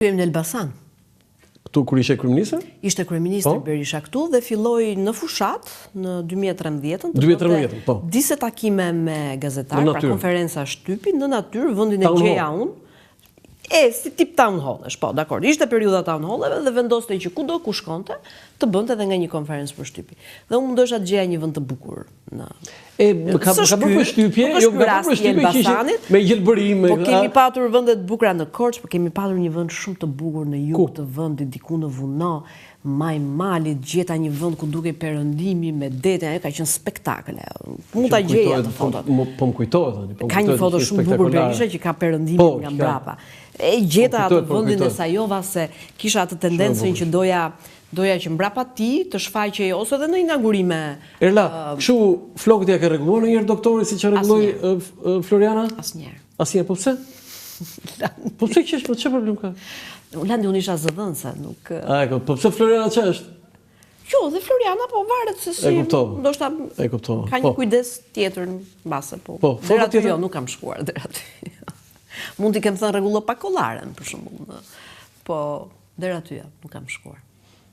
Në Elbasan. Këtu kur ishe kryeministër? Ishte kryeministër Berisha këtu dhe filloi në fushat në 2013. 2013, po. Disa takime me gazetarë, pra konferenca shtypi në natyrë, vendin e gjeja unë. Si tip town hall-esh, po, dakor. Ishte periudha town hall-eve dhe vendoste që kudo ku shkonte të bënte edhe nga një konferencë për shtypi. Dhe unë mundosha të gjeja një vend të bukur në. Ka bërë për shtypje, jo ka bërë për shtypje që ishte me gjelbërim. Po kemi patur vende të bukura në Korçë, po kemi patur një vend shumë të bukur në jug të vendit, diku në Vuno, Maj Malit, gjeta një vend ku dukej perëndimi me dete, ajo ka qenë spektakël. Mund ta gjeja ato fotot. Po më kujtohet. Ka një foto shumë bukur Berisha që ka perëndimin nga mbrapa. Gjeta atë vendin e Sajova se kisha atë tendencën që doja që mbrapa ti të shfaqej ose edhe në inaugurime. Erla, kështu flokët ja ke rregulluar ndonjëherë doktori siç e rregulloi Floriana? Asnjëherë. Asnjëherë, po pse? Po pse qesh, po çfarë problem ka? Landi unë isha zëdhënëse, nuk... Po pse Floriana që është? Jo, dhe Floriana po varet se si... Ndoshta ka një kujdes tjetër në base, po. Dera aty jo, nuk kam shkuar dera aty. Mund t'i kem thënë rregullo pa kollaren, për shembull. Po, dera aty jo, nuk kam shkuar.